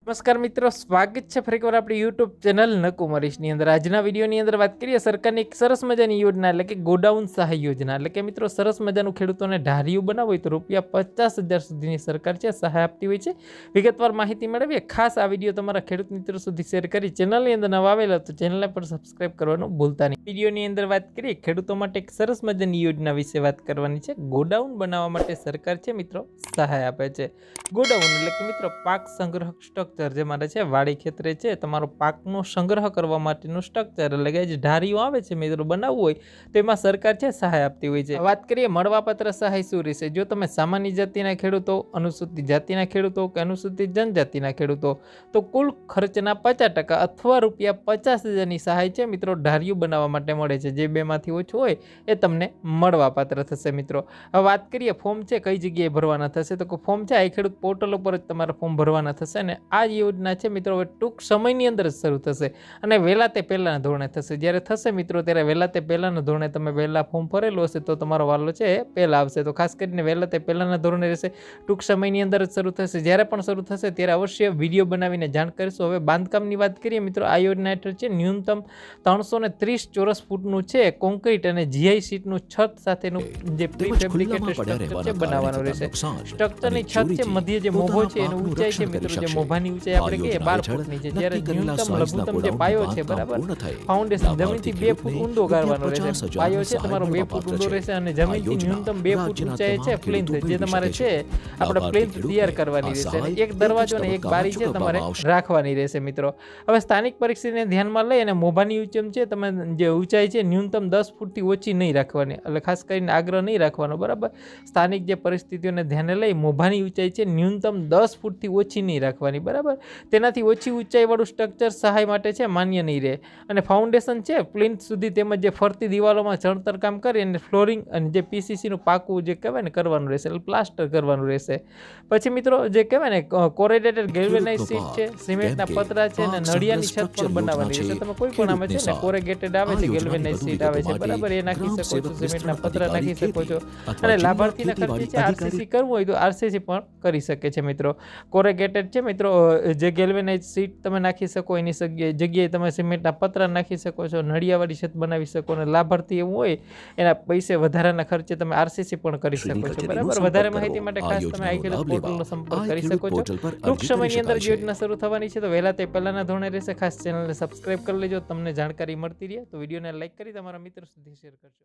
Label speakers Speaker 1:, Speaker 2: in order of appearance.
Speaker 1: નમસ્કાર મિત્રો, સ્વાગત છે ફરી એકવાર આપણી યુટ્યુબ ચેનલ નકુમરીશની અંદર. આજના વિડીયોની અંદર વાત કરીએ સરકારની એક સરસ મજાની યોજના એટલે કે ગોડાઉન સહાય યોજના. એટલે કે મિત્રો સરસ મજાનું ખેડૂતોને ઢારિયું બનાવવું હોય તો ₹50,000 સુધીની સરકાર છે સહાય આપતી હોય છે. વિગતવાર માહિતી મેળવીએ. ખાસ આ વિડીયો તમારા ખેડૂત મિત્રો સુધી શેર કરી ચેનલની અંદર નવા આવેલા તો ચેનલને પણ સબસ્ક્રાઇબ કરવાનું ભૂલતા નહીં. વિડીયોની અંદર વાત કરીએ ખેડૂતો માટે એક સરસ મજાની યોજના વિશે વાત કરવાની છે. ગોડાઉન બનાવવા માટે સરકાર છે મિત્રો સહાય આપે છે. ગોડાઉન એટલે કે મિત્રો પાક સંગ્રહ સ્ટ્રક્ચર જે મારે છે વાડી ખેતરે છે તમારો પાકનો સંગ્રહ કરવા માટેનું સ્ટ્રક્ચર એટલે કે જે ઢારીઓ આવે છે મિત્રો બનાવવું હોય તો એમાં સરકાર છે સહાય આપતી હોય છે. વાત કરીએ મળવાપાત્ર સહાય શું રહેશે. જો તમે સામાન્ય જાતિના ખેડૂતો, અનુસૂચિત જાતિના ખેડૂતો કે અનુસૂચિત જનજાતિના ખેડૂતો તો કુલ ખર્ચના 50% અથવા ₹50,000ની સહાય છે મિત્રો ઢારિયું બનાવવા માટે મળે છે. જે બેમાંથી ઓછું હોય એ તમને મળવાપાત્ર થશે મિત્રો. હવે વાત કરીએ ફોર્મ છે કઈ જગ્યાએ ભરવાના થશે તો ફોર્મ છે આ ખેડૂત પોર્ટલ ઉપર જ તમારા ફોર્મ ભરવાના થશે અને આ યોજના છે મિત્રો હવે ટૂંક સમયની અંદર જ શરૂ થશે અને વહેલા તે પહેલાના ધોરણે થશે. જ્યારે થશે મિત્રો ત્યારે વહેલા તે પહેલાના ધોરણે તમે વહેલા ફોર્મ ભરેલું હશે તો તમારો વાલો છે એ પહેલાં આવશે. તો ખાસ કરીને વહેલા તે પહેલાના ધોરણે રહેશે. ટૂંક સમયની અંદર જ શરૂ થશે. જ્યારે પણ શરૂ થશે ત્યારે અવશ્ય વિડીયો બનાવીને જાણ કરીશું. હવે બાંધકામની વાત કરીએ મિત્રો આ યોજના હેઠળ છે ન્યૂનતમ 330 ચોરસ ફૂટનું છે કોન્ક્રીટ અને જીઆઈ શીટનું છત સાથેનું જે પ્રીફેબ્રિકેટેડ સ્ટ્રક્ચર છે બનાવવાનું રહેશે. સ્ટ્રક્ચરની છત છે મધ્ય જે મોભો છે એનું ઊંચાઈ છે મિત્રો જે મોભાની ઊંચાઈ આપણે કહીએ 12 ફૂટની છે. જ્યારે ન્યૂનતમ લઘુત્તમ જે પાયો છે બરાબર ફાઉન્ડેશન જમીનથી 2 ફૂટ ઊંડો ગાળવાનો રહેશે. પાયો છે તમારો 2 ફૂટ ઊંડો રહેશે અને જમીનથી ન્યૂનતમ 2 ફૂટ ઊંચાઈ છે પ્લિન્થ જે તમારે છે આપણે પ્લિન્થ તૈયાર કરવાની રહેશે અને એક દરવાજો અને એક બારી છે તમારે રાખવાની રહેશે મિત્રો. હવે સ્થાનિક પરિસ્થિતિને ધ્યાનમાં લઈ અને મોભાની ઊંચાઈ છે તમે જે ઊંચાઈ છે ન્યૂનતમ 10 ફૂટથી ઓછી નહીં રાખવાની એટલે ખાસ કરીને આગ્રહ નહીં રાખવાનો બરાબર. સ્થાનિક જે પરિસ્થિતિઓને ધ્યાને લઈ મોભાની ઊંચાઈ છે ન્યૂનતમ 10 ફૂટથી ઓછી નહીં રાખવાની બરાબર. તેનાથી ઓછી ઊંચાઈવાળું સ્ટ્રક્ચર સહાય માટે છે માન્ય નહીં રહે અને ફાઉન્ડેશન છે પ્લિન્થ સુધી તેમજ જે ફરતી દિવાલોમાં ચણતર કામ કરી અને ફ્લોરિંગ અને જે પીસીસીનું પાકું જે કહેવાય ને કરવાનું રહેશે એટલે પ્લાસ્ટર કરવાનું રહેશે. પછી મિત્રો જે કહેવાય ને કોરેડેટેડ ગેલ્વેનાઇઝ શીટ છે, સિમેન્ટના પતરા છે અને નળિયાની છત પણ બનાવવાની રહેશે. તમે કોઈ પણ આમાં છે ને કોરેગેટેડ આવે છે ગેલ્વેનાઇઝ શીટ આવે છે બરાબર એ નાખી શકો છો, સિમેન્ટના પતરા નાખી શકો છો અને લાભાર્થીના ખર્ચે છે આરસીસી કરવું હોય તો આરસીસી પણ કરી શકે છે મિત્રો. કોરેગેટેડ છે મિત્રો જે ગેલ્વેનાઇઝ શીટ તમે નાખી શકો એની જગ્યાએ તમે સિમેન્ટના પતરા નાખી શકો છો, નળિયાવાળી છત બનાવી શકો અને લાભાર્થી એવું હોય એના પૈસે વધારાના ખર્ચે તમે આરસીસી પણ કરી શકો છો બરાબર. વધારે માહિતી માટે ખાસ તમે આઈ ખેડૂત પોર્ટલનો સંપર્ક કરી શકો છો. ટૂંક સમયની અંદર યોજના શરૂ થવાની છે તો વહેલા તે પહેલાના ધોરણે રહેશે. ખાસ ચેનલને સબસ્ક્રાઇબ કરી લેજો તમને જાણકારી મળતી રહે. તો વિડીયોને લાઈક કરી તમારા મિત્રો સુધી શેર કરજો.